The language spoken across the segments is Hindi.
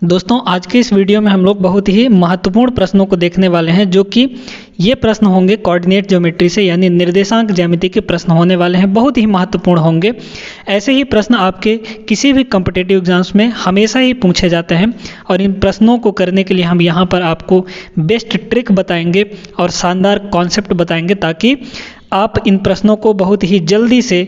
दोस्तों आज के इस वीडियो में हम लोग बहुत ही महत्वपूर्ण प्रश्नों को देखने वाले हैं, जो कि ये प्रश्न होंगे कोऑर्डिनेट ज्योमेट्री से, यानी निर्देशांक ज्यामिति के प्रश्न होने वाले हैं। बहुत ही महत्वपूर्ण होंगे। ऐसे ही प्रश्न आपके किसी भी कॉम्पिटिटिव एग्जाम्स में हमेशा ही पूछे जाते हैं और इन प्रश्नों को करने के लिए हम यहाँ पर आपको बेस्ट ट्रिक बताएंगे और शानदार कॉन्सेप्ट बताएंगे, ताकि आप इन प्रश्नों को बहुत ही जल्दी से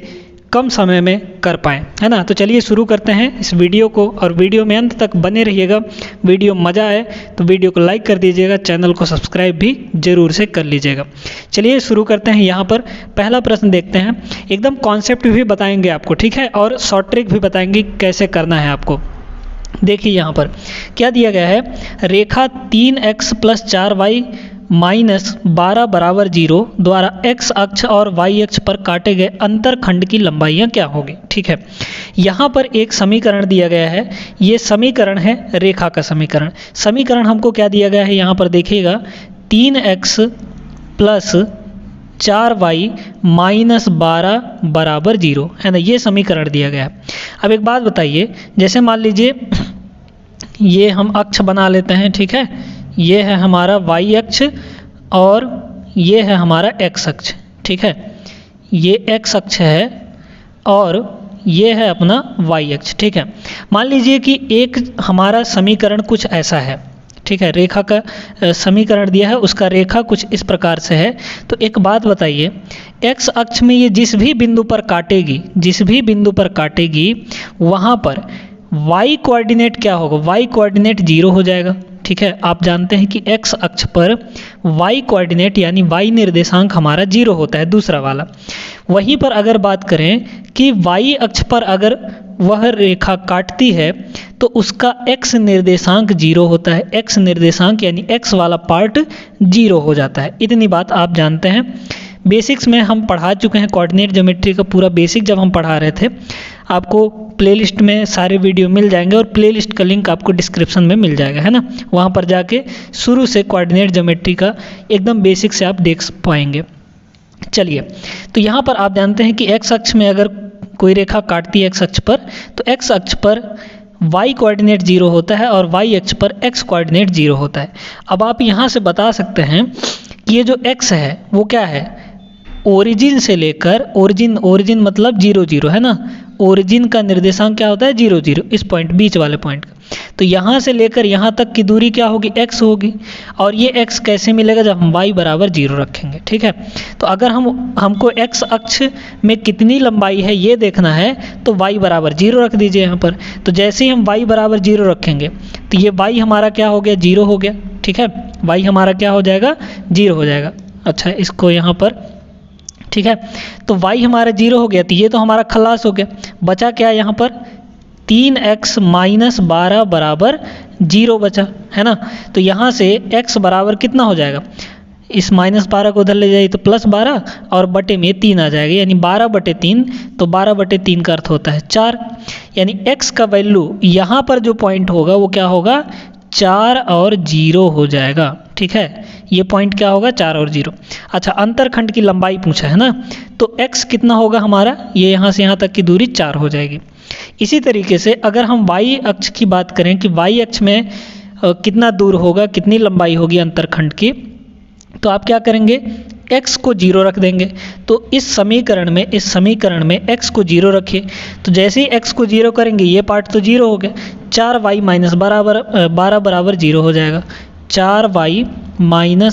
कम समय में कर पाएँ, है ना। तो चलिए शुरू करते हैं इस वीडियो को, और वीडियो में अंत तक बने रहिएगा। वीडियो मज़ा आए तो वीडियो को लाइक कर दीजिएगा, चैनल को सब्सक्राइब भी ज़रूर से कर लीजिएगा। चलिए शुरू करते हैं। यहाँ पर पहला प्रश्न देखते हैं। एकदम कॉन्सेप्ट भी बताएंगे आपको, ठीक है, और शॉर्ट ट्रिक भी बताएंगे कैसे करना है आपको। देखिए यहाँ पर क्या दिया गया है, रेखा 3x + 4y - 12 = 0 द्वारा x अक्ष और y अक्ष पर काटे गए अंतरखंड की लंबाइयाँ क्या होगी। ठीक है, यहाँ पर एक समीकरण दिया गया है। ये समीकरण है रेखा का समीकरण। समीकरण हमको क्या दिया गया है, यहाँ पर देखिएगा, 3x + 4y - 12 = 0, है ना। ये समीकरण दिया गया है। अब एक बात बताइए, जैसे मान लीजिए ये हम अक्ष बना लेते हैं, ठीक है, ये है हमारा y अक्ष और ये है हमारा x अक्ष, ठीक है। ये x अक्ष है और ये है अपना y अक्ष, ठीक है। मान लीजिए कि एक हमारा समीकरण कुछ ऐसा है, ठीक है, रेखा का समीकरण दिया है, उसका रेखा कुछ इस प्रकार से है। तो एक बात बताइए, x अक्ष में ये जिस भी बिंदु पर काटेगी वहाँ पर y कोऑर्डिनेट क्या होगा, y कोऑर्डिनेट 0 हो जाएगा, ठीक है। आप जानते हैं कि x अक्ष पर y कोऑर्डिनेट यानी y निर्देशांक हमारा 0 होता है, दूसरा वाला। वहीं पर अगर बात करें कि y अक्ष पर अगर वह रेखा काटती है तो उसका x निर्देशांक 0 होता है। x निर्देशांक यानी x वाला पार्ट 0 हो जाता है। इतनी बात आप जानते हैं। बेसिक्स में हम पढ़ा चुके हैं कोऑर्डिनेट ज्योमेट्री का पूरा बेसिक, जब हम पढ़ा रहे थे। आपको प्लेलिस्ट में सारे वीडियो मिल जाएंगे और प्लेलिस्ट का लिंक आपको डिस्क्रिप्शन में मिल जाएगा, है ना। वहाँ पर जाके शुरू से कोऑर्डिनेट ज्योमेट्री का एकदम बेसिक से आप देख पाएंगे। चलिए, तो यहाँ पर आप जानते हैं कि x अक्ष में अगर कोई रेखा काटती है x अक्ष पर, तो x अक्ष पर y कोऑर्डिनेट 0 होता है और y अक्ष पर x कोऑर्डिनेट 0 होता है। अब आप यहाँ से बता सकते हैं कि ये जो x है वो क्या है, ओरिजिन से लेकर ओरिजिन मतलब 0 0, है ना। ओरिजिन का निर्देशांक क्या होता है, 0 0, इस पॉइंट बीच वाले पॉइंट का। तो यहाँ से लेकर यहाँ तक की दूरी क्या होगी, x होगी। और ये x कैसे मिलेगा, जब हम y = 0 रखेंगे, ठीक है। तो अगर हमको x अक्ष में कितनी लंबाई है ये देखना है, तो y = 0 रख दीजिए यहाँ पर। तो जैसे ही हम y = 0 रखेंगे तो ये y हमारा क्या हो गया, 0 हो गया, ठीक है। y हमारा क्या हो जाएगा, 0 हो जाएगा। अच्छा, इसको यहाँ पर, ठीक है, तो y हमारा 0 हो गया, तो ये तो हमारा खलास हो गया। बचा क्या यहाँ पर, 3x - 12 = 0 बचा, है ना। तो यहाँ से x बराबर कितना हो जाएगा, इस -12 को उधर ले जाइए तो +12 और बटे में 3 आ जाएगा, यानी 12/3। तो 12/3 का अर्थ होता है 4, यानी x का वैल्यू यहाँ पर जो पॉइंट होगा वो क्या होगा, 4 और 0 हो जाएगा, ठीक है। ये पॉइंट क्या होगा, 4 और 0। अच्छा, अंतरखंड की लंबाई पूछा है ना, तो x कितना होगा हमारा, ये यहाँ से यहाँ तक की दूरी 4 हो जाएगी। इसी तरीके से अगर हम y अक्ष की बात करें कि y अक्ष में कितना दूर होगा, कितनी लंबाई होगी अंतरखंड की, तो आप क्या करेंगे, x को 0 रख देंगे। तो इस समीकरण में x को 0 रखिए। तो जैसे ही x को 0 करेंगे ये पार्ट तो 0 हो गया, 4y - 12 = 0 हो जाएगा, 4y - 12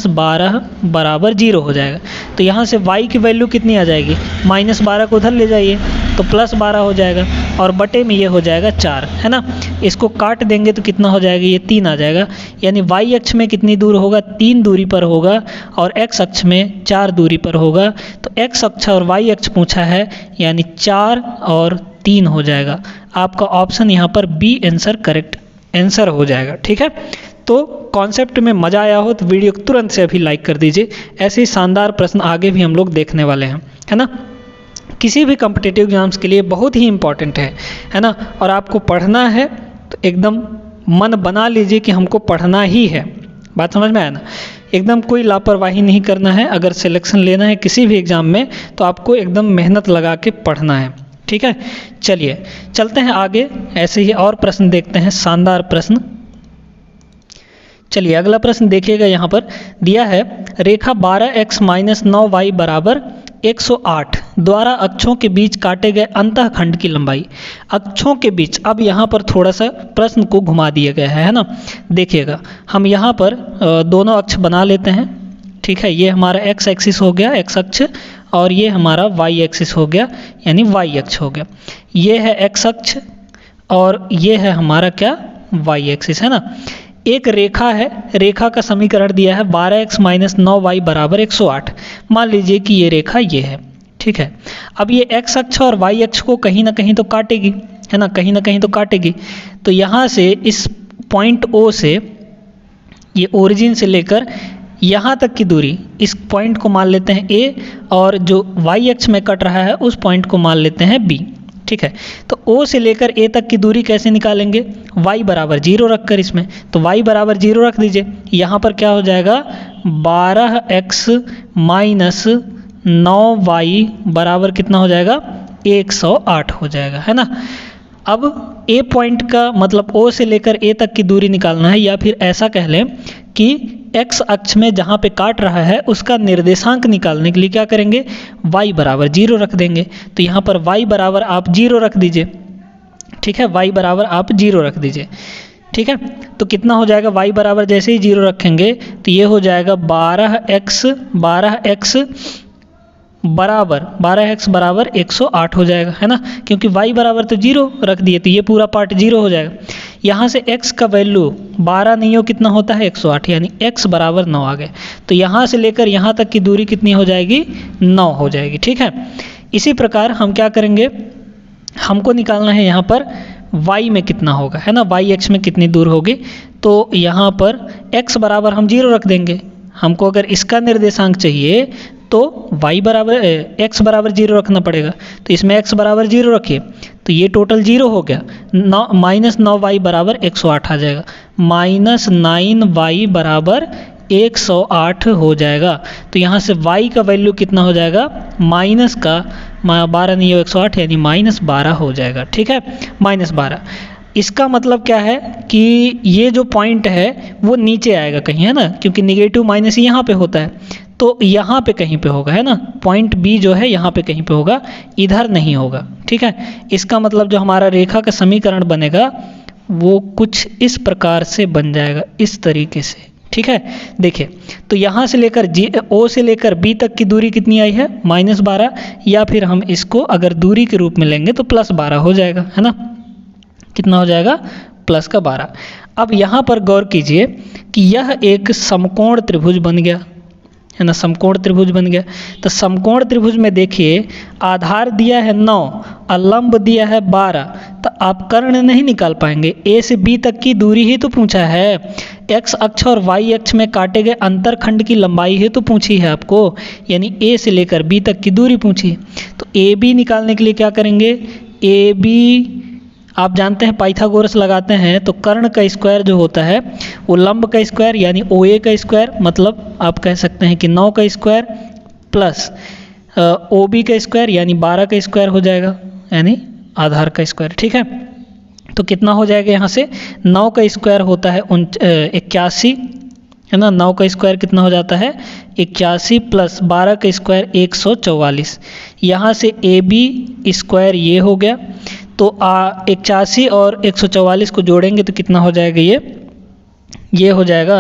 = 0 हो जाएगा। तो यहाँ से y की वैल्यू कितनी आ जाएगी, -12 को उधर ले जाइए तो +12 हो जाएगा और बटे में ये हो जाएगा 4, है ना। इसको काट देंगे तो कितना हो जाएगा, ये 3 आ जाएगा। यानी y अक्ष में कितनी दूर होगा, 3 दूरी पर होगा और x अक्ष में 4 दूरी पर होगा। तो x अक्ष और y अक्ष पूछा है, यानी 4 और 3 हो जाएगा। आपका ऑप्शन यहाँ पर बी आंसर करेक्ट आंसर हो जाएगा, ठीक है। तो कॉन्सेप्ट में मज़ा आया हो तो वीडियो तुरंत से अभी लाइक कर दीजिए। ऐसे ही शानदार प्रश्न आगे भी हम लोग देखने वाले हैं, है ना। किसी भी कॉम्पिटिटिव एग्जाम्स के लिए बहुत ही इम्पॉर्टेंट है ना। और आपको पढ़ना है तो एकदम मन बना लीजिए कि हमको पढ़ना ही है। बात समझ में आया ना, एकदम कोई लापरवाही नहीं करना है। अगर सिलेक्शन लेना है किसी भी एग्ज़ाम में तो आपको एकदम मेहनत लगा के पढ़ना है, ठीक है। चलिए चलते हैं आगे, ऐसे ही और प्रश्न देखते हैं, शानदार प्रश्न। चलिए अगला प्रश्न देखिएगा, यहाँ पर दिया है रेखा 12x माइनस 9y बराबर 108 द्वारा अक्षों के बीच काटे गए अंतःखंड की लंबाई। अक्षों के बीच, अब यहाँ पर थोड़ा सा प्रश्न को घुमा दिया गया है ना। देखिएगा हम यहाँ पर दोनों अक्ष बना लेते हैं, ठीक है। ये हमारा x एक्सिस हो गया, x अक्ष, और ये हमारा y एक्सिस हो गया, यानी y अक्ष हो गया। ये है x अक्ष और ये है हमारा क्या, y एक्सिस, है ना। एक रेखा है, रेखा का समीकरण दिया है 12x माइनस 9y बराबर 108। मान लीजिए कि ये रेखा ये है, ठीक है। अब ये x अक्ष और y अक्ष को कहीं ना कहीं तो काटेगी, है ना, कहीं ना कहीं तो काटेगी। तो यहाँ से इस पॉइंट O से, ये ओरिजिन से लेकर यहाँ तक की दूरी, इस पॉइंट को मान लेते हैं A, और जो y अक्ष में कट रहा है उस पॉइंट को मान लेते हैं B, ठीक है। तो O से लेकर A तक की दूरी कैसे निकालेंगे, y बराबर 0 रखकर इसमें, तो y बराबर 0 रख दीजिए। यहाँ पर क्या हो जाएगा, 12x माइनस 9y बराबर कितना हो जाएगा, 108 हो जाएगा, है ना। अब A पॉइंट का मतलब O से लेकर A तक की दूरी निकालना है, या फिर ऐसा कह लें कि x अक्ष में जहाँ पे काट रहा है उसका निर्देशांक निकालने के लिए क्या करेंगे, y बराबर 0 रख देंगे। तो यहाँ पर y बराबर आप 0 रख दीजिए, ठीक है, y बराबर आप 0 रख दीजिए, ठीक है। तो कितना हो जाएगा, y बराबर जैसे ही 0 रखेंगे तो ये हो जाएगा 12x बराबर 108 हो जाएगा, है ना, क्योंकि y बराबर तो 0 रख दिए तो ये पूरा पार्ट 0 हो जाएगा। यहाँ से x का वैल्यू 12 नहीं हो, कितना होता है 108, यानी x बराबर 9 आ गए। तो यहाँ से लेकर यहाँ तक की दूरी कितनी हो जाएगी, 9 हो जाएगी, ठीक है। इसी प्रकार हम क्या करेंगे, हमको निकालना है यहाँ पर y में कितना होगा, है ना, y अक्ष में कितनी दूर होगी। तो यहाँ पर x बराबर हम 0 रख देंगे। हमको अगर इसका निर्देशांक चाहिए तो x बराबर 0 रखना पड़ेगा। तो इसमें x बराबर 0 रखिए तो ये टोटल 0 हो गया, माइनस 9y बराबर 108 आ जाएगा, माइनस 9y बराबर 108 हो जाएगा। तो यहाँ से y का वैल्यू कितना हो जाएगा, माइनस का 12 नहीं हो 108, यानी माइनस 12 हो जाएगा, ठीक है, माइनस 12। इसका मतलब क्या है कि ये जो पॉइंट है वो नीचे आएगा कहीं, है ना, क्योंकि निगेटिव माइनस यहाँ पे होता है, तो यहाँ पे कहीं पे होगा, है ना, पॉइंट B जो है यहाँ पे कहीं पे होगा, इधर नहीं होगा, ठीक है। इसका मतलब जो हमारा रेखा का समीकरण बनेगा वो कुछ इस प्रकार से बन जाएगा, इस तरीके से, ठीक है। देखिए तो यहाँ से लेकर O से लेकर B तक की दूरी कितनी आई है, -12, या फिर हम इसको अगर दूरी के रूप में लेंगे तो +12 हो जाएगा, है ना, कितना हो जाएगा, +12। अब यहाँ पर गौर कीजिए कि यह एक समकोण त्रिभुज बन गया, है ना, समकोण त्रिभुज बन गया। तो समकोण त्रिभुज में देखिए आधार दिया है 9 और लंब दिया है 12, तो आप कर्ण नहीं निकाल पाएंगे। A से B तक की दूरी ही तो पूछा है, x अक्ष और y अक्ष में काटे गए अंतरखंड की लंबाई ही तो पूछी है आपको, यानी A से लेकर B तक की दूरी पूछी है। तो AB निकालने के लिए क्या करेंगे, AB आप जानते हैं पाइथागोरस लगाते हैं तो कर्ण का स्क्वायर जो होता है वो लंब का स्क्वायर यानी OA का स्क्वायर, मतलब आप कह सकते हैं कि 9 का स्क्वायर प्लस OB का स्क्वायर यानी 12 का स्क्वायर हो जाएगा, यानी आधार का स्क्वायर, ठीक है। तो कितना हो जाएगा, यहाँ से 9 का स्क्वायर होता है 81, है ना, 9 का स्क्वायर कितना हो जाता है 81 प्लस 12 का स्क्वायर 144। यहाँ से AB स्क्वायर ये हो गया, तो 81 और 144 को जोड़ेंगे तो कितना हो जाएगा, ये हो जाएगा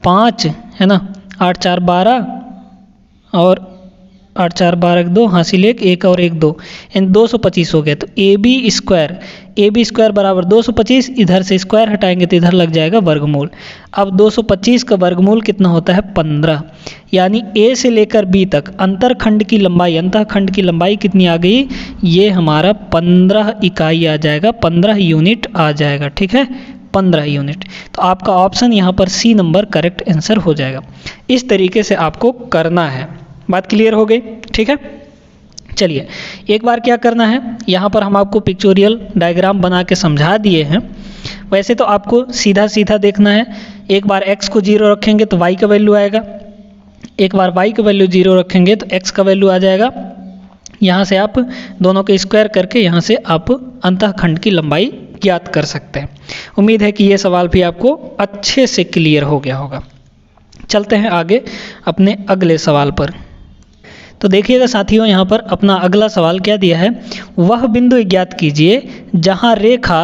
5, है ना, 8 4 12 और 8 4 12 2 हासिल 1 और 1 2, यानी 225 हो गया। तो AB स्क्वायर बराबर 225, इधर से स्क्वायर हटाएंगे तो इधर लग जाएगा वर्गमूल। अब 225 का वर्गमूल कितना होता है 15, यानी A से लेकर B तक अंतःखंड की लंबाई कितनी आ गई, ये हमारा 15 इकाई आ जाएगा, 15 यूनिट आ जाएगा, ठीक है, 15 यूनिट। तो आपका ऑप्शन यहाँ पर C नंबर करेक्ट आंसर हो जाएगा। इस तरीके से आपको करना है। बात क्लियर हो गई, ठीक है। चलिए एक बार क्या करना है, यहाँ पर हम आपको पिक्चोरियल डायग्राम बना के समझा दिए हैं। वैसे तो आपको सीधा सीधा देखना है, एक बार x को 0 रखेंगे तो y का वैल्यू आएगा, एक बार y का वैल्यू 0 रखेंगे तो x का वैल्यू आ जाएगा। यहाँ से आप दोनों के स्क्वायर करके यहाँ से आप अंतःखंड की लंबाई ज्ञात कर सकते हैं। उम्मीद है कि ये सवाल भी आपको अच्छे से क्लियर हो गया होगा। चलते हैं आगे अपने अगले सवाल पर। तो देखिएगा साथियों, यहाँ पर अपना अगला सवाल क्या दिया है, वह बिंदु ज्ञात कीजिए जहाँ रेखा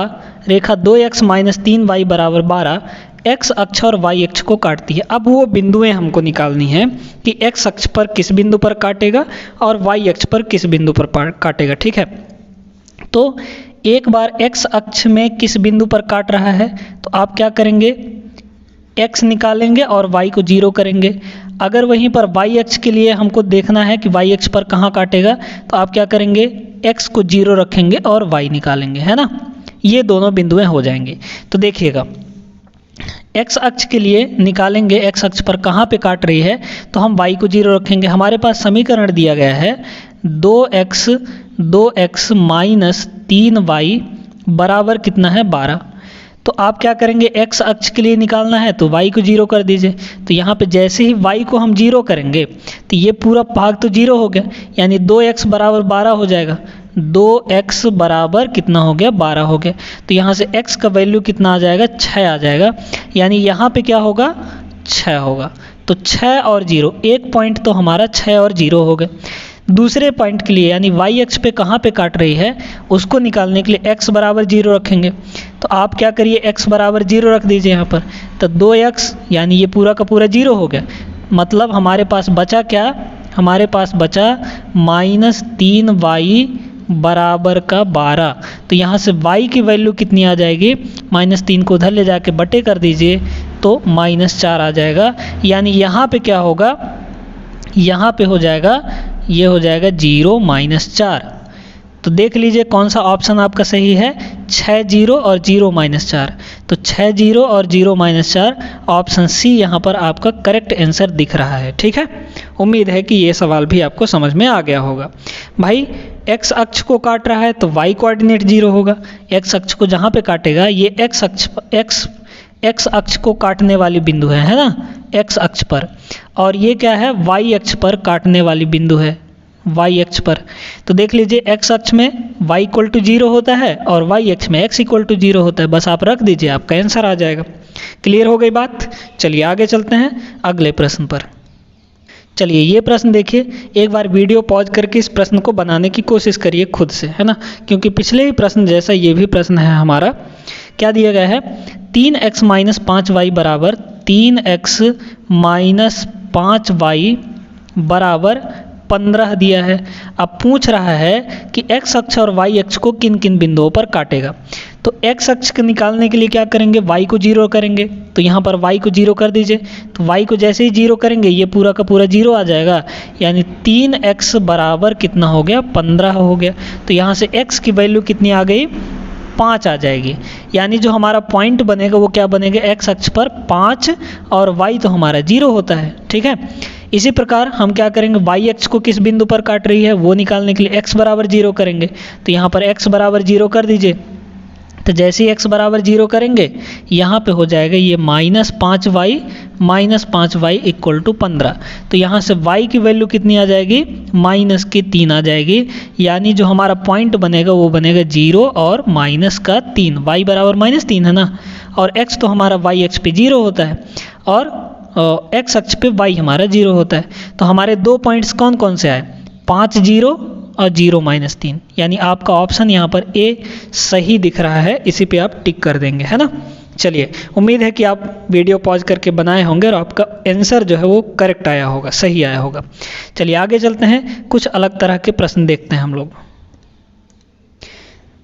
2x - 3y = 12 x अक्ष और y अक्ष को काटती है। अब वो बिंदुएं हमको निकालनी है कि x अक्ष पर किस बिंदु पर काटेगा और y अक्ष पर किस बिंदु पर काटेगा। ठीक है, तो एक बार x अक्ष में किस बिंदु पर काट रहा है तो आप क्या करेंगे, x निकालेंगे और y को 0 करेंगे। अगर वहीं पर y अक्ष के लिए हमको देखना है कि y अक्ष पर कहाँ काटेगा तो आप क्या करेंगे, x को 0 रखेंगे और y निकालेंगे, है ना। ये दोनों बिंदुएं हो जाएंगे। तो देखिएगा, x अक्ष के लिए निकालेंगे, x अक्ष पर कहाँ पे काट रही है तो हम y को 0 रखेंगे। हमारे पास समीकरण दिया गया है 2x - 3y बराबर कितना है, 12। तो आप क्या करेंगे, x अक्ष के लिए निकालना है तो y को 0 कर दीजिए। तो यहाँ पे जैसे ही y को हम 0 करेंगे तो ये पूरा भाग तो 0 हो गया, यानी 2x बराबर 12 हो जाएगा। 2x बराबर कितना हो गया, 12 हो गया। तो यहाँ से x का वैल्यू कितना आ जाएगा, 6 आ जाएगा, यानी यहाँ पे क्या होगा, 6 होगा। तो 6 और 0, एक पॉइंट तो हमारा 6 और 0 हो गए। दूसरे पॉइंट के लिए यानी y अक्ष पे कहाँ पे काट रही है उसको निकालने के लिए x बराबर 0 रखेंगे। तो आप क्या करिए, x बराबर 0 रख दीजिए यहाँ पर। तो 2x यानी ये पूरा का पूरा 0 हो गया, मतलब हमारे पास बचा क्या, हमारे पास बचा -3y बराबर का 12। तो यहाँ से y की वैल्यू कितनी आ जाएगी, -3 को उधर ले जाके बटे कर दीजिए तो -4 आ जाएगा। यानी यहाँ पे क्या होगा, यहाँ पे हो जाएगा, ये हो जाएगा 0 - 4। तो देख लीजिए कौन सा ऑप्शन आपका सही है, 6 0 और 0 - 4। तो 6 0 और 0 - 4 ऑप्शन सी यहाँ पर आपका करेक्ट आंसर दिख रहा है। ठीक है, उम्मीद है कि ये सवाल भी आपको समझ में आ गया होगा। भाई x अक्ष को काट रहा है तो y कोऑर्डिनेट 0 होगा। x अक्ष को जहाँ पे काटेगा ये x अक्ष को काटने वाली बिंदु है ना, x अक्ष पर, और ये क्या है, y अक्ष पर काटने वाली बिंदु है, y अक्ष पर। तो देख लीजिए x अक्ष में y = 0 होता है और y अक्ष में x = 0 होता है। बस आप रख दीजिए, आपका आंसर आ जाएगा। क्लियर हो गई बात। चलिए आगे चलते हैं अगले प्रश्न पर। चलिए ये प्रश्न देखिए, एक बार वीडियो पॉज करके इस प्रश्न को बनाने की कोशिश करिए खुद से, है ना, क्योंकि पिछले ही प्रश्न जैसा ये भी प्रश्न है हमारा। क्या दिया गया है, 3x - 5y बराबर 3x - 5y बराबर 15 दिया है। अब पूछ रहा है कि x अक्ष और y अक्ष को किन किन बिंदुओं पर काटेगा। तो x अक्ष को निकालने के लिए क्या करेंगे, y को 0 करेंगे। तो यहाँ पर y को 0 कर दीजिए। तो y को जैसे ही 0 करेंगे ये पूरा का पूरा 0 आ जाएगा, यानी 3x बराबर कितना हो गया, 15 हो गया। तो यहाँ से x की वैल्यू कितनी आ गई, 5 आ जाएगी। यानी जो हमारा पॉइंट बनेगा वो क्या बनेगा, x अक्ष पर 5 और y तो हमारा 0 होता है। ठीक है, इसी प्रकार हम क्या करेंगे, y अक्ष को किस बिंदु पर काट रही है वो निकालने के लिए x बराबर 0 करेंगे। तो यहाँ पर x बराबर 0 कर दीजिए। तो जैसे ही x बराबर 0 करेंगे यहाँ पे हो जाएगा ये -5y = 15। तो यहाँ से y की वैल्यू कितनी आ जाएगी, -3 आ जाएगी। यानी जो हमारा पॉइंट बनेगा वो बनेगा 0 और -3, y बराबर -3 है ना, और x तो हमारा y अक्ष पे 0 होता है और x अक्ष पे y हमारा 0 होता है। तो हमारे दो पॉइंट्स कौन कौन से आए, 5 0 और 0 -3। यानी आपका ऑप्शन यहाँ पर ए सही दिख रहा है, इसी पे आप टिक कर देंगे, है ना। चलिए उम्मीद है कि आप वीडियो पॉज करके बनाए होंगे और आपका आंसर जो है वो करेक्ट आया होगा, सही आया होगा। चलिए आगे चलते हैं, कुछ अलग तरह के प्रश्न देखते हैं हम लोग।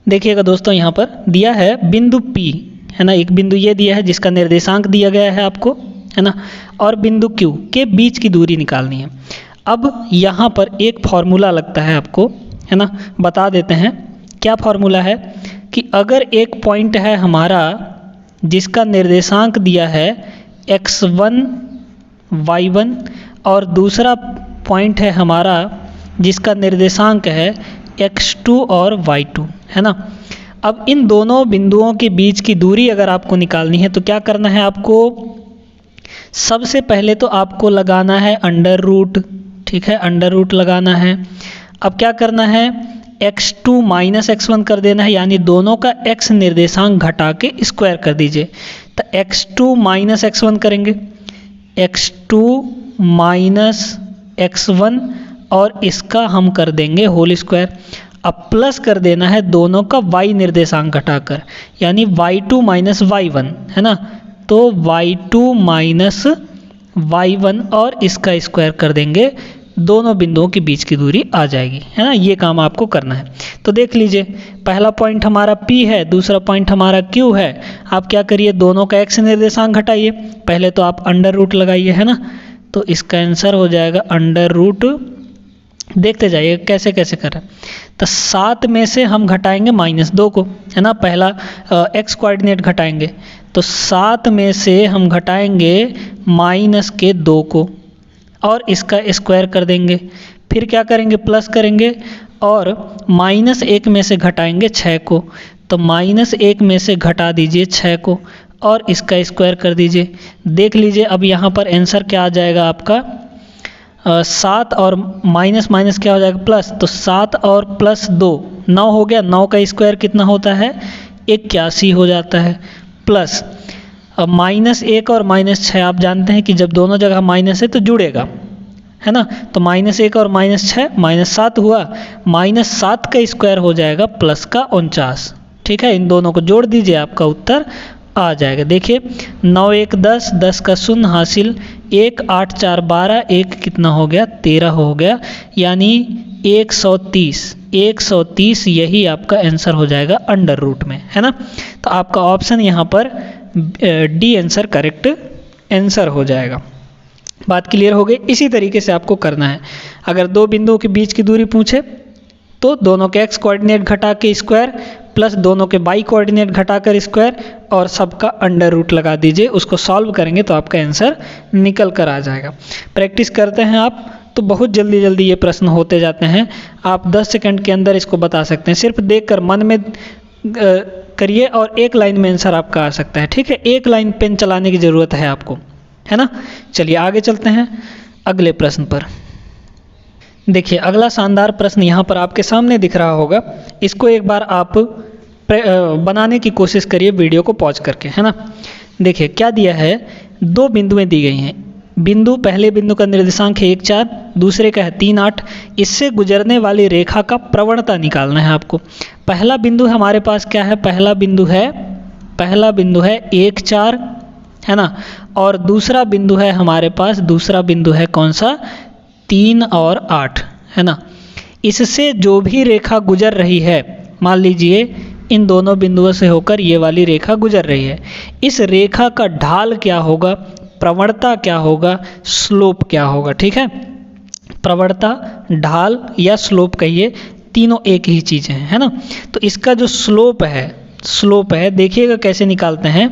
देखिएगा दोस्तों, यहाँ पर दिया है बिंदु P, है ना, एक बिंदु ये दिया है जिसका निर्देशांक दिया गया है आपको, है ना, और बिंदु Q के बीच की दूरी निकालनी है। अब यहाँ पर एक फॉर्मूला लगता है आपको, है ना, बता देते हैं क्या फॉर्मूला है कि अगर एक पॉइंट है हमारा जिसका निर्देशांक दिया है x1 y1 और दूसरा पॉइंट है हमारा जिसका निर्देशांक है x2 और y2, है ना। अब इन दोनों बिंदुओं के बीच की दूरी अगर आपको निकालनी है तो क्या करना है आपको, सबसे पहले तो आपको लगाना है अंडर रूट, ठीक है, अंडर रूट लगाना है। अब क्या करना है, x2 माइनस x1 कर देना है, यानी दोनों का x निर्देशांक घटा के स्क्वायर कर दीजिए। तो x2 माइनस x1 करेंगे, x2 माइनस x1 और इसका हम कर देंगे होल स्क्वायर। अब प्लस कर देना है दोनों का y निर्देशांक घटाकर, यानी y2 माइनस y1 है ना, तो y2 माइनस y1 और इसका स्क्वायर कर देंगे, दोनों बिंदुओं के बीच की दूरी आ जाएगी, है ना। ये काम आपको करना है। तो देख लीजिए, पहला पॉइंट हमारा P है, दूसरा पॉइंट हमारा Q है। आप क्या करिए, दोनों का x निर्देशांक घटाइए। पहले तो आप अंडर रूट लगाइए, है ना, तो इसका आंसर हो जाएगा अंडर रूट, देखते जाइए कैसे कैसे करें। तो 7 में से हम घटाएंगे -2 को, है ना, पहला x कोऑर्डिनेट घटाएंगे, तो 7 में से हम घटाएंगे -2 को और इसका स्क्वायर कर देंगे। फिर क्या करेंगे, प्लस करेंगे और -1 में से घटाएंगे 6 को, तो -1 में से घटा दीजिए 6 को और इसका स्क्वायर कर दीजिए। देख लीजिए अब यहाँ पर आंसर क्या आ जाएगा आपका, 7 और माइनस माइनस क्या हो जाएगा, प्लस, तो 7 और प्लस 2 9 हो गया, 9 का स्क्वायर कितना होता है, 81 हो जाता है, प्लस अब -1 और -6 आप जानते हैं कि जब दोनों जगह माइनस है तो जुड़ेगा, है ना, तो -1 और -6 -7 हुआ, -7 का स्क्वायर हो जाएगा प्लस का 49, ठीक है। इन दोनों को जोड़ दीजिए, आपका उत्तर आ जाएगा। देखिए 9 1 10, 10 का शून्य हासिल, 1 8 4 12, 1 कितना हो गया 13 हो गया, यानी 130 यही आपका आंसर हो जाएगा अंडर रूट में, है ना। तो आपका ऑप्शन यहाँ पर डी आंसर करेक्ट आंसर हो जाएगा। बात क्लियर हो गई। इसी तरीके से आपको करना है। अगर दो बिंदुओं के बीच की दूरी पूछे तो दोनों के x कोऑर्डिनेट घटा के स्क्वायर प्लस दोनों के y कोऑर्डिनेट घटाकर स्क्वायर और सबका अंडर रूट लगा दीजिए। उसको सॉल्व करेंगे तो आपका आंसर निकल कर आ जाएगा। प्रैक्टिस करते हैं आप तो बहुत जल्दी जल्दी ये प्रश्न होते जाते हैं। आप 10 सेकंड के अंदर इसको बता सकते हैं। सिर्फ देखकर मन में करिए और एक लाइन में आंसर आपका आ सकता है। ठीक है, एक लाइन पेन चलाने की ज़रूरत है आपको, है ना। चलिए आगे चलते हैं अगले प्रश्न पर। देखिए अगला शानदार प्रश्न यहाँ पर आपके सामने दिख रहा होगा। इसको एक बार आप बनाने की कोशिश करिए वीडियो को पॉज करके, है ना। देखिए क्या दिया है, दो बिंदुएं दी गई हैं। पहले बिंदु का निर्देशांक है 1 4, दूसरे का है 3 8। इससे गुजरने वाली रेखा का प्रवणता निकालना है आपको। पहला बिंदु हमारे पास क्या है, पहला बिंदु है 1 4, है ना। और दूसरा बिंदु है हमारे पास, दूसरा बिंदु है कौन सा, 3 और 8, है ना। इससे जो भी रेखा गुजर रही है, मान लीजिए इन दोनों बिंदुओं से होकर ये वाली रेखा गुजर रही है, इस रेखा का ढाल क्या होगा, प्रवणता क्या होगा, स्लोप क्या होगा। ठीक है, प्रवणता, ढाल या स्लोप कहिए, तीनों एक ही चीज़ है ना। तो इसका जो स्लोप है देखिएगा कैसे निकालते हैं,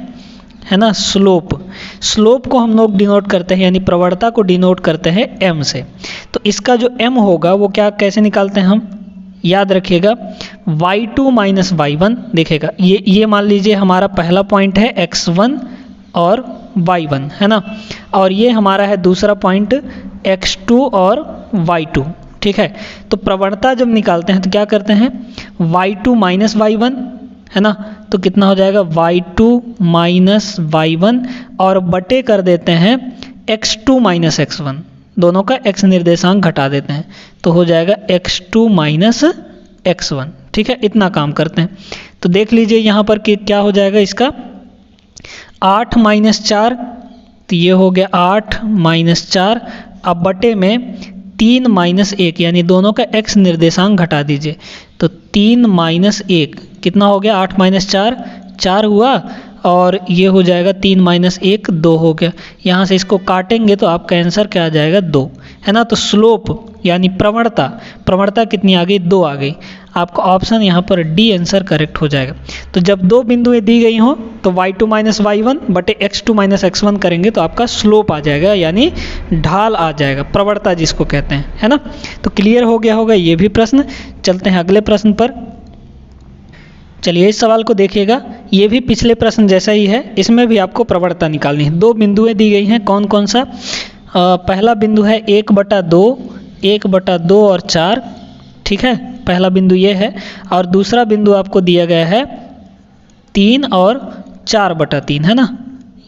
है ना। स्लोप को हम लोग डिनोट करते हैं, यानी प्रवणता को डिनोट करते हैं m से। तो इसका जो m होगा वो क्या कैसे निकालते हैं हम, याद रखिएगा y2 माइनस y1। देखिएगा ये मान लीजिए हमारा पहला पॉइंट है x1 और y1, है ना। और ये हमारा है दूसरा पॉइंट x2 और y2। ठीक है, तो प्रवणता जब निकालते हैं तो क्या करते हैं, y2 माइनस y1, है ना। तो कितना हो जाएगा y2 माइनस y1 और बटे कर देते हैं x2 माइनस x1, दोनों का x निर्देशांक घटा देते हैं तो हो जाएगा x2 माइनस x1। ठीक है, इतना काम करते हैं। तो देख लीजिए यहाँ पर कि क्या हो जाएगा इसका, 8 माइनस 4, तो ये हो गया 8 माइनस 4। अब बटे में 3 माइनस 1, यानी दोनों का x निर्देशांक घटा दीजिए तो 3 माइनस 1 कितना हो गया, 8 माइनस 4 4 हुआ और ये हो जाएगा 3 माइनस 1 2 हो गया। यहाँ से इसको काटेंगे तो आपका आंसर क्या आ जाएगा, 2, है ना। तो स्लोप यानी प्रवणता कितनी आ गई, 2 आ गई। आपका ऑप्शन यहाँ पर डी आंसर करेक्ट हो जाएगा। तो जब दो बिंदुएं दी गई हों तो y2 माइनस y1 बटे x2 माइनस x1 करेंगे तो आपका स्लोप आ जाएगा, यानी ढाल आ जाएगा, प्रवणता जिसको कहते हैं, है ना। तो क्लियर हो गया होगा ये भी प्रश्न। चलते हैं अगले प्रश्न पर। चलिए इस सवाल को देखिएगा, ये भी पिछले प्रश्न जैसा ही है, इसमें भी आपको प्रवणता निकालनी है। दो बिंदुएं दी गई हैं, कौन कौन सा, पहला बिंदु है 1/2 और 4। ठीक है, पहला बिंदु ये है और दूसरा बिंदु आपको दिया गया है 3 और 4/3 है ना,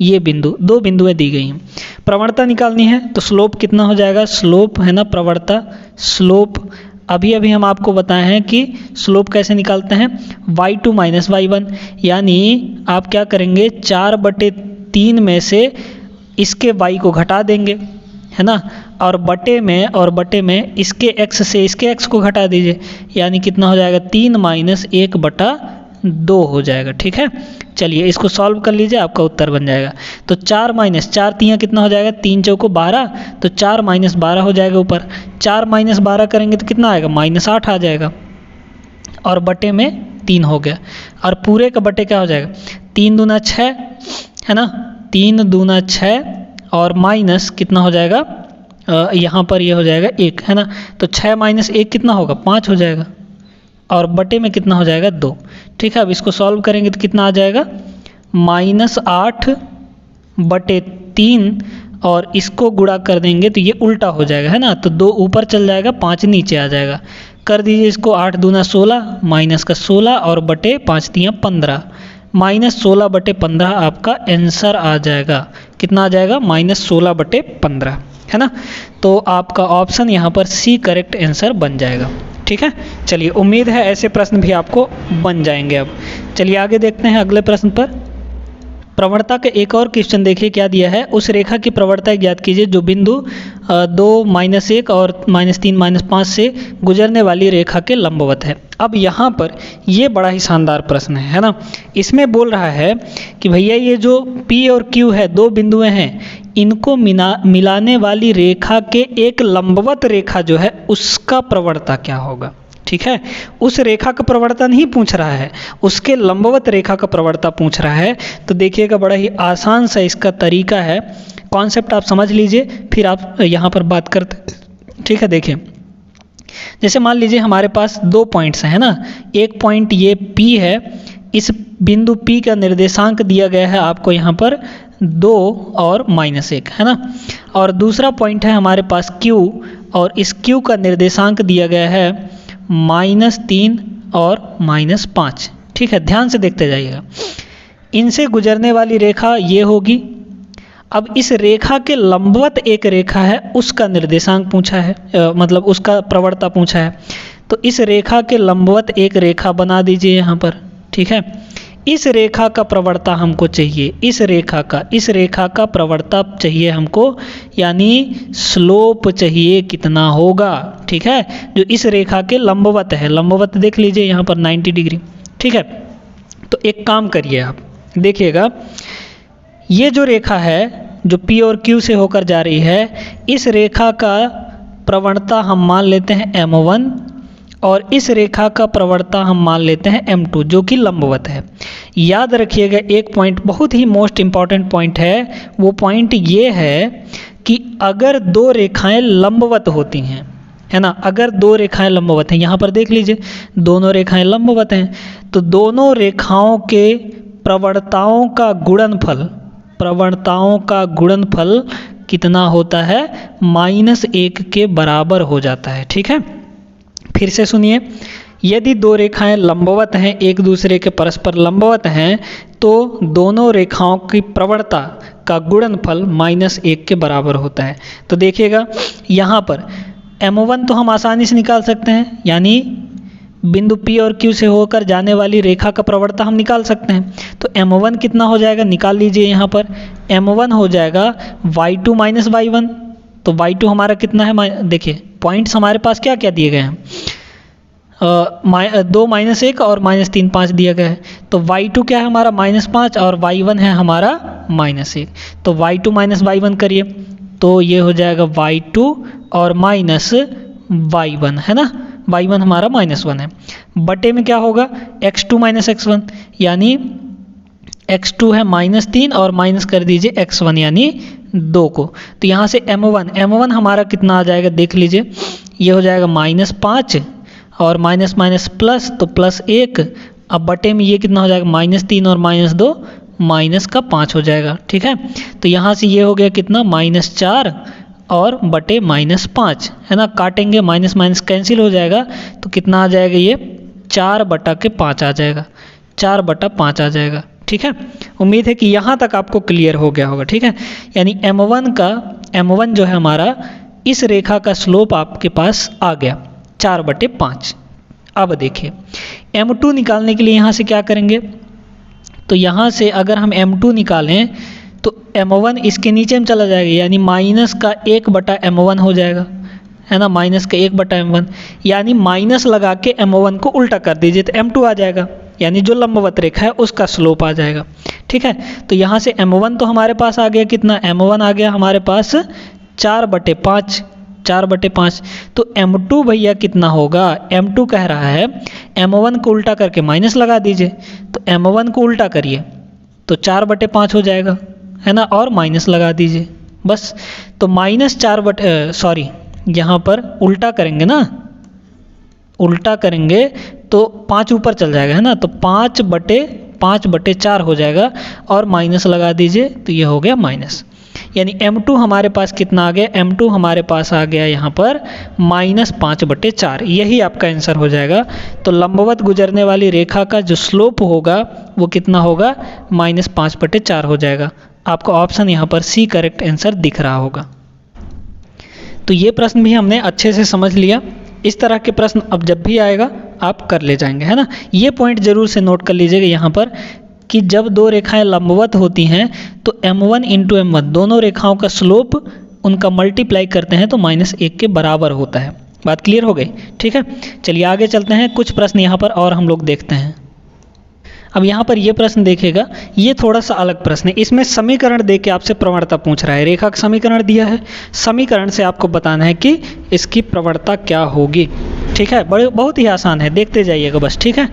ये बिंदु, दो बिंदुएं दी गई हैं। प्रवणता निकालनी है तो स्लोप कितना हो जाएगा, स्लोप है ना प्रवणता, स्लोप अभी अभी हम आपको बताए हैं कि स्लोप कैसे निकालते हैं, y2 माइनस y1, यानी आप क्या करेंगे 4/3 में से इसके y को घटा देंगे है ना, और बटे में इसके x से इसके x को घटा दीजिए, यानी कितना हो जाएगा 3 माइनस 1/2 हो जाएगा। ठीक है, चलिए इसको सॉल्व कर लीजिए, आपका उत्तर बन जाएगा। तो 4 माइनस 4 3 कितना हो जाएगा, 3 चौको 12, तो 4 माइनस 12 हो जाएगा ऊपर, 4 माइनस 12 करेंगे तो कितना आएगा, -8 आ जाएगा, और बटे में 3 हो गया, और पूरे का बटे क्या हो जाएगा, 3 दूना 6 है ना, 3 दूना 6 और माइनस कितना हो जाएगा, यहाँ पर ये हो जाएगा 1 है ना, तो 6 माइनस 1 कितना होगा, 5 हो जाएगा, और बटे में कितना हो जाएगा 2। ठीक है, अब इसको सॉल्व करेंगे तो कितना आ जाएगा, -8/3, और इसको गुणा कर देंगे तो ये उल्टा हो जाएगा है ना, तो 2 ऊपर चल जाएगा, 5 नीचे आ जाएगा। कर दीजिए इसको, 8 दूना 16 माइनस का 16 और बटे 5 तियाँ 15, -16/15 आपका आंसर आ जाएगा। कितना आ जाएगा, -16/15 है ना, तो आपका ऑप्शन यहाँ पर सी करेक्ट आंसर बन जाएगा। ठीक है, चलिए उम्मीद है ऐसे प्रश्न भी आपको बन जाएंगे। अब चलिए आगे देखते हैं अगले प्रश्न पर। प्रवणता का एक और क्वेश्चन देखिए क्या दिया है, उस रेखा की प्रवणता ज्ञात कीजिए जो बिंदु 2 -1 और -3 -5 से गुजरने वाली रेखा के लंबवत है। अब यहाँ पर ये बड़ा ही शानदार प्रश्न है ना, इसमें बोल रहा है कि भैया ये जो P और Q है, दो बिंदुएं हैं, इनको मिलाने वाली रेखा के एक लंबवत रेखा जो है उसका प्रवणता क्या होगा। ठीक है, उस रेखा का प्रवणता नहीं पूछ रहा है, उसके लंबवत रेखा का प्रवणता पूछ रहा है। तो देखिएगा बड़ा ही आसान सा इसका तरीका है, कॉन्सेप्ट आप समझ लीजिए फिर आप यहाँ पर बात करते। ठीक है, देखिए जैसे मान लीजिए हमारे पास 2 पॉइंट्स हैं ना, एक पॉइंट ये P है, इस बिंदु P का निर्देशांक दिया गया है आपको यहाँ पर 2 और -1 है ना, और दूसरा पॉइंट है हमारे पास Q, और इस Q का निर्देशांक दिया गया है -3 और -5। ठीक है, ध्यान से देखते जाइएगा, इनसे गुजरने वाली रेखा ये होगी। अब इस रेखा के लंबवत एक रेखा है, उसका निर्देशांक पूछा है, मतलब उसका प्रवणता पूछा है। तो इस रेखा के लंबवत एक रेखा बना दीजिए यहाँ पर। ठीक है, इस रेखा का प्रवणता हमको चाहिए, इस रेखा का प्रवणता चाहिए हमको, यानी स्लोप चाहिए कितना होगा। ठीक है, जो इस रेखा के लंबवत है, लंबवत देख लीजिए यहाँ पर 90 डिग्री। ठीक है, तो एक काम करिए आप देखिएगा, ये जो रेखा है जो P और Q से होकर जा रही है, इस रेखा का प्रवणता हम मान लेते हैं M1, और इस रेखा का प्रवणता हम मान लेते हैं M2 जो कि लंबवत है। याद रखिएगा एक पॉइंट बहुत ही मोस्ट इम्पॉर्टेंट पॉइंट है, वो पॉइंट ये है कि अगर 2 रेखाएं लंबवत होती हैं, है ना, अगर 2 रेखाएं लंबवत हैं, यहाँ पर देख लीजिए दोनों रेखाएं लंबवत हैं, तो दोनों रेखाओं के प्रवणताओं का गुणनफल कितना होता है, -1 के बराबर हो जाता है। ठीक है, फिर से सुनिए, यदि 2 रेखाएं लंबवत हैं, एक दूसरे के परस्पर लंबवत हैं, तो दोनों रेखाओं की प्रवणता का गुणनफल -1 के बराबर होता है। तो देखिएगा यहाँ पर M1 तो हम आसानी से निकाल सकते हैं, यानी बिंदु P और Q से होकर जाने वाली रेखा का प्रवणता हम निकाल सकते हैं। तो M1 कितना हो जाएगा, निकाल लीजिए यहाँ पर, M1 हो जाएगा y2 माइनस y1। तो y2 हमारा कितना है, देखिए पॉइंट्स हमारे पास क्या क्या दिए गए हैं, 2 -1 और -3 5 दिया गया है। तो y2 क्या है हमारा -5 और y1 है हमारा -1। तो y2 माइनस y1 करिए, तो ये हो जाएगा y2 और माइनस y1 है ना, y1 हमारा -1 है। बटे में क्या होगा, x2 माइनस x1, यानी x2 है -3 और माइनस कर दीजिए x1 यानी 2 को। तो यहाँ से M1 हमारा कितना आ जाएगा, देख लीजिए, ये हो जाएगा -5 और माइनस माइनस प्लस, तो +1। अब बटे में ये कितना हो जाएगा, -3 और -2 -5 हो जाएगा। ठीक है, तो यहाँ से ये हो गया कितना, -4 और बटे -5 है ना, काटेंगे माइनस माइनस कैंसिल हो जाएगा तो कितना आ जाएगा, ये 4/5 आ जाएगा, 4/5 आ जाएगा। ठीक है, उम्मीद है कि यहाँ तक आपको क्लियर हो गया होगा। ठीक है, यानी m1 जो है हमारा इस रेखा का स्लोप आपके पास आ गया 4/5। अब देखिए m2 निकालने के लिए यहाँ से क्या करेंगे, तो यहाँ से अगर हम m2 निकालें तो m1 इसके नीचे में चला जाएगा, यानी माइनस का 1/m1 हो जाएगा, है ना, माइनस का 1/m1, यानी माइनस लगा के m1 को उल्टा कर दीजिए तो m2 आ जाएगा, यानी जो लंबवत रेखा है उसका स्लोप आ जाएगा। ठीक है, तो यहाँ से m1 तो हमारे पास आ गया, कितना, m1 आ गया हमारे पास 4/5। तो m2 भैया कितना होगा, m2 कह रहा है m1 को उल्टा करके माइनस लगा दीजिए, तो m1 को उल्टा करिए तो 4/5 हो जाएगा, है ना, और माइनस लगा दीजिए बस। तो -4 यहाँ पर उल्टा करेंगे ना, उल्टा करेंगे तो 5 ऊपर चल जाएगा, है ना, तो 5/4 हो जाएगा और माइनस लगा दीजिए तो ये हो गया माइनस, यानी m2 हमारे पास कितना आ गया, m2 हमारे पास आ गया यहाँ पर -5/4, यही आपका आंसर हो जाएगा। तो लंबवत गुजरने वाली रेखा का जो स्लोप होगा वो कितना होगा, -5/4 हो जाएगा। आपको ऑप्शन यहाँ पर सी करेक्ट आंसर दिख रहा होगा। तो ये प्रश्न भी हमने अच्छे से समझ लिया। इस तरह के प्रश्न अब जब भी आएगा आप कर ले जाएंगे, है ना। ये पॉइंट जरूर से नोट कर लीजिएगा यहाँ पर कि जब दो रेखाएं लंबवत होती हैं तो m1 इंटू m1 दोनों रेखाओं का स्लोप उनका मल्टीप्लाई करते हैं तो -1 के बराबर होता है। बात क्लियर हो गई। ठीक है, चलिए आगे चलते हैं, कुछ प्रश्न यहाँ पर और हम लोग देखते हैं। अब यहाँ पर ये प्रश्न देखेगा, ये थोड़ा सा अलग प्रश्न है, इसमें समीकरण दे के आपसे प्रवणता पूछ रहा है। रेखा का समीकरण दिया है, समीकरण से आपको बताना है कि इसकी प्रवणता क्या होगी। ठीक है, बहुत ही आसान है, देखते जाइएगा बस। ठीक है,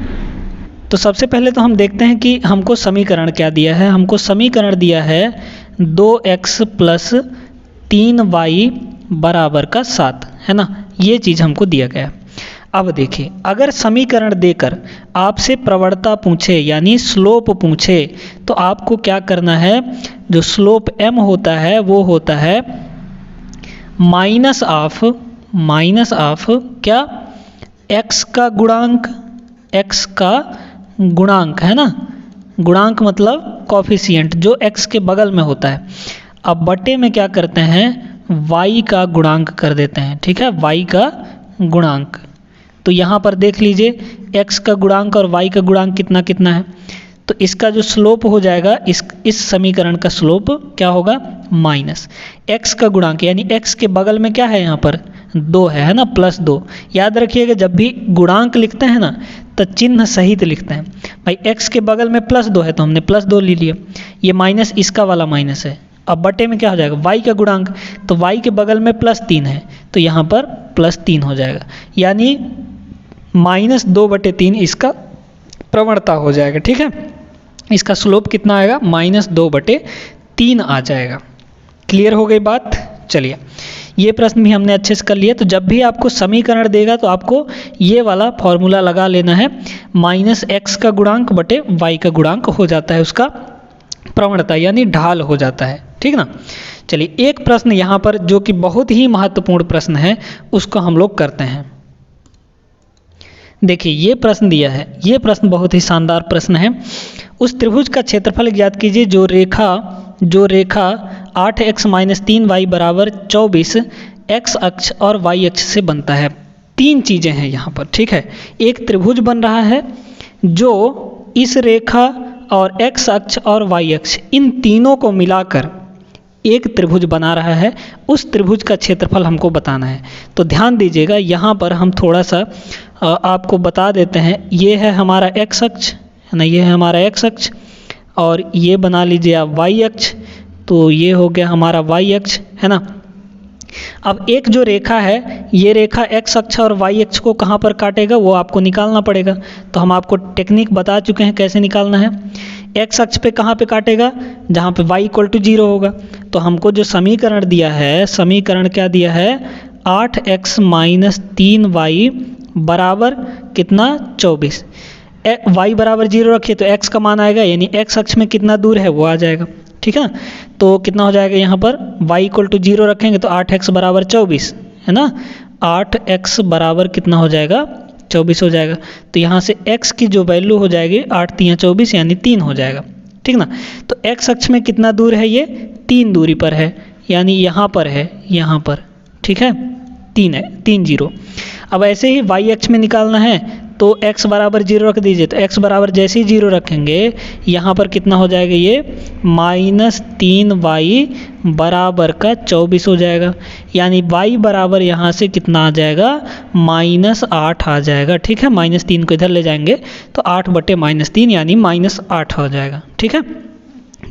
तो सबसे पहले तो हम देखते हैं कि हमको समीकरण क्या दिया है। हमको समीकरण दिया है 2x + 3y = 7, है ना, ये चीज़ हमको दिया गया है। अब देखिए, अगर समीकरण देकर आपसे प्रवणता पूछे यानी स्लोप पूछे तो आपको क्या करना है, जो स्लोप m होता है वो होता है माइनस ऑफ क्या, x का गुणांक, है ना, गुणांक मतलब कॉफिशिएंट जो x के बगल में होता है। अब बटे में क्या करते हैं, y का गुणांक कर देते हैं। ठीक है, y का गुणांक, तो यहाँ पर देख लीजिए x का गुणांक और y का गुणांक कितना कितना है, तो इसका जो स्लोप हो जाएगा, इस समीकरण का स्लोप क्या होगा, माइनस x का गुणांक, यानी x के बगल में क्या है, यहाँ पर 2 है ना, +2। याद रखिएगा जब भी गुणांक लिखते हैं ना तो चिन्ह सहित लिखते हैं। भाई x के बगल में +2 है तो हमने +2 ले लिया, ये माइनस इसका वाला माइनस है। अब बटे में क्या हो जाएगा, y का गुणांक, तो y के बगल में +3 है तो यहाँ पर +3 हो जाएगा, यानी -2/3 इसका प्रवणता हो जाएगा। ठीक है, इसका स्लोप कितना आएगा, -2/3 आ जाएगा। क्लियर हो गई बात। चलिए, ये प्रश्न भी हमने अच्छे से कर लिया। तो जब भी आपको समीकरण देगा तो आपको ये वाला फॉर्मूला लगा लेना है, -x का गुणांक बटे y का गुणांक हो जाता है उसका प्रवणता, यानी ढाल हो जाता है। ठीक ना। चलिए, एक प्रश्न यहाँ पर जो कि बहुत ही महत्वपूर्ण प्रश्न है उसको हम लोग करते हैं। देखिए, ये प्रश्न दिया है, ये प्रश्न बहुत ही शानदार प्रश्न है। उस त्रिभुज का क्षेत्रफल ज्ञात कीजिए जो रेखा 8x - 3y = 24 x अक्ष और y अक्ष से बनता है। 3 चीज़ें हैं यहाँ पर। ठीक है, एक त्रिभुज बन रहा है जो इस रेखा और x अक्ष और y अक्ष इन तीनों को मिलाकर एक त्रिभुज बना रहा है। उस त्रिभुज का क्षेत्रफल हमको बताना है। तो ध्यान दीजिएगा, यहाँ पर हम थोड़ा सा आपको बता देते हैं। ये है हमारा x अक्ष, है ना, ये है हमारा x अक्ष, और ये बना लीजिए आप y अक्ष, तो ये हो गया हमारा y अक्ष, है ना। अब एक जो रेखा है, ये रेखा x अक्ष और y अक्ष को कहाँ पर काटेगा वो आपको निकालना पड़ेगा। तो हम आपको टेक्निक बता चुके हैं कैसे निकालना है। x अक्ष पे कहाँ पे काटेगा, जहाँ पे y = 0 होगा। तो हमको जो समीकरण दिया है, समीकरण क्या दिया है, 8x - 3y बराबर कितना, 24। y = 0 रखिए तो x का मान आएगा, यानी x अक्ष में कितना दूर है वो आ जाएगा। ठीक है ना। तो कितना हो जाएगा यहाँ पर y इक्वल टू 0 रखेंगे तो 8x बराबर 24 है ना, 8x बराबर कितना हो जाएगा 24 हो जाएगा। तो यहाँ से x की जो वैल्यू हो जाएगी 8 3 24 यानी 3 हो जाएगा, ठीक ना। तो x अक्ष में कितना दूर है, ये 3 दूरी पर है, यानी यहाँ पर है, यहाँ पर, ठीक है, 3 है, 3 0। अब ऐसे ही y अक्ष में निकालना है तो x बराबर 0 रख दीजिए। तो x बराबर जैसे ही 0 रखेंगे यहाँ पर कितना हो जाएगा, ये -3y बराबर का 24 हो जाएगा, यानी y बराबर यहाँ से कितना आ जाएगा -8 आ जाएगा, ठीक है। -3 को इधर ले जाएंगे तो 8/-3 यानी -8 हो जाएगा, ठीक है।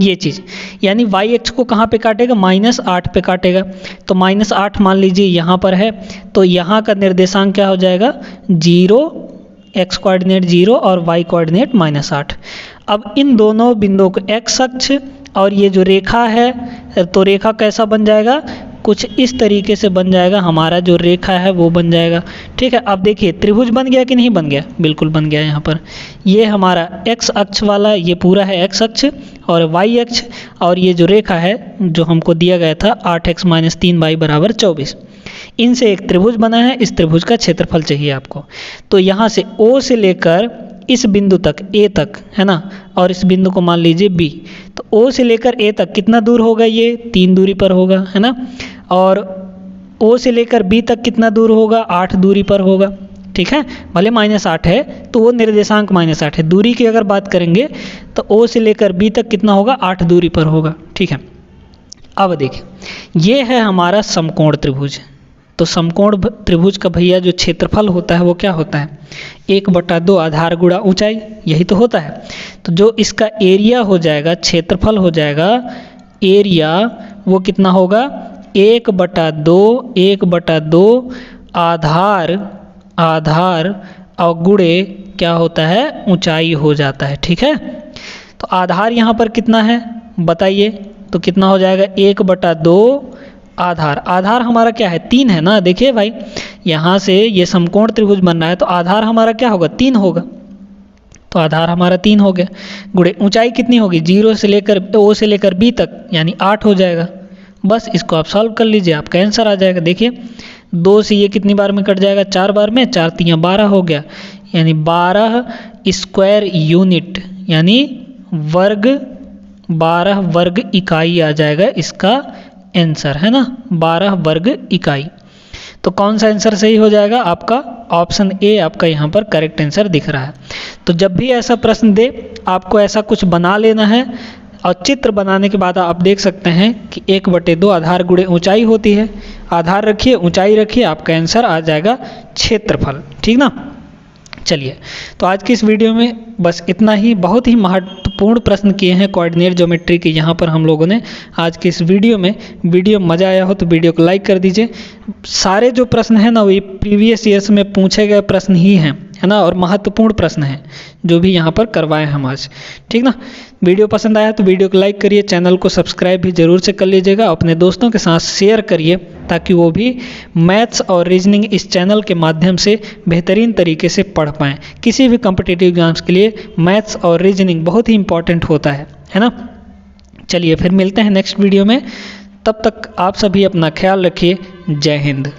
ये चीज़ यानी y अक्ष को कहाँ पे काटेगा, -8 पे काटेगा। तो -8 मान लीजिए यहाँ पर है, तो यहाँ का निर्देशांक क्या हो जाएगा 0, x कोऑर्डिनेट 0 और y कोऑर्डिनेट -8। अब इन दोनों बिंदुओं को x अक्ष और ये जो रेखा है, तो रेखा कैसा बन जाएगा, कुछ इस तरीके से बन जाएगा, हमारा जो रेखा है वो बन जाएगा, ठीक है। अब देखिए त्रिभुज बन गया कि नहीं बन गया, बिल्कुल बन गया। यहाँ पर ये हमारा x अक्ष वाला ये पूरा है x अक्ष और y अक्ष, और ये जो रेखा है जो हमको दिया गया था 8x - 3y बराबर 24, इनसे एक त्रिभुज बना है। इस त्रिभुज का क्षेत्रफल चाहिए आपको। तो यहाँ से O से लेकर इस बिंदु तक A तक है ना, और इस बिंदु को मान लीजिए B, तो O से लेकर A तक कितना दूर होगा, ये 3 दूरी पर होगा है ना, और O से लेकर B तक कितना दूर होगा, 8 दूरी पर होगा, ठीक है। भले -8 है तो वो निर्देशांक -8 है। दूरी की अगर बात करेंगे तो O से लेकर B तक कितना होगा, 8 दूरी पर होगा, ठीक है। अब देखिए ये है हमारा समकोण त्रिभुज। तो समकोण त्रिभुज का भैया जो क्षेत्रफल होता है वो क्या होता है, 1/2 आधार गुणा ऊंचाई, यही तो होता है। तो जो इसका एरिया हो जाएगा, क्षेत्रफल हो जाएगा, एरिया वो कितना होगा 1/2 आधार और गुणे क्या होता है, ऊंचाई हो जाता है, ठीक है। तो आधार यहाँ पर कितना है बताइए, तो कितना हो जाएगा 1/2 आधार हमारा क्या है 3 है ना। देखिए भाई यहाँ से ये समकोण त्रिभुज बन रहा है तो आधार हमारा क्या होगा 3 होगा, तो आधार हमारा 3 हो गया। गुणे ऊंचाई कितनी होगी, 0 से लेकर O से लेकर B तक यानी 8 हो जाएगा। बस इसको आप सॉल्व कर लीजिए, आपका आंसर आ जाएगा। देखिए 2 से ये कितनी बार में कट जाएगा, 4 बार में, 4 3 12 हो गया, यानी 12 स्क्वायर यूनिट यानी वर्ग 12 वर्ग इकाई आ जाएगा इसका आंसर, है ना, 12 वर्ग इकाई। तो कौन सा आंसर सही हो जाएगा आपका, ऑप्शन ए आपका यहाँ पर करेक्ट आंसर दिख रहा है। तो जब भी ऐसा प्रश्न दे आपको ऐसा कुछ बना लेना है, और चित्र बनाने के बाद आप देख सकते हैं कि 1/2 आधार गुणे ऊंचाई होती है। आधार रखिए, ऊंचाई रखिए, आपका आंसर आ जाएगा क्षेत्रफल, ठीक ना। चलिए तो आज की इस वीडियो में बस इतना ही। बहुत ही महत्वपूर्ण प्रश्न किए हैं कोऑर्डिनेट ज्योमेट्री के यहाँ पर हम लोगों ने आज की इस वीडियो में। वीडियो मज़ा आया हो तो वीडियो को लाइक कर दीजिए। सारे जो प्रश्न हैं ना वो प्रीवियस ईयर्स में पूछे गए प्रश्न ही हैं, है ना, और महत्वपूर्ण प्रश्न हैं जो भी यहाँ पर करवाए हम आज, ठीक ना। वीडियो पसंद आया तो वीडियो को लाइक करिए, चैनल को सब्सक्राइब भी ज़रूर से कर लीजिएगा, अपने दोस्तों के साथ शेयर करिए ताकि वो भी मैथ्स और रीजनिंग इस चैनल के माध्यम से बेहतरीन तरीके से पढ़ पाएँ। किसी भी कॉम्पिटिटिव एग्जाम्स के लिए मैथ्स और रीजनिंग बहुत ही इंपॉर्टेंट होता है ना। चलिए फिर मिलते हैं नेक्स्ट वीडियो में, तब तक आप सभी अपना ख्याल रखिए। जय हिंद।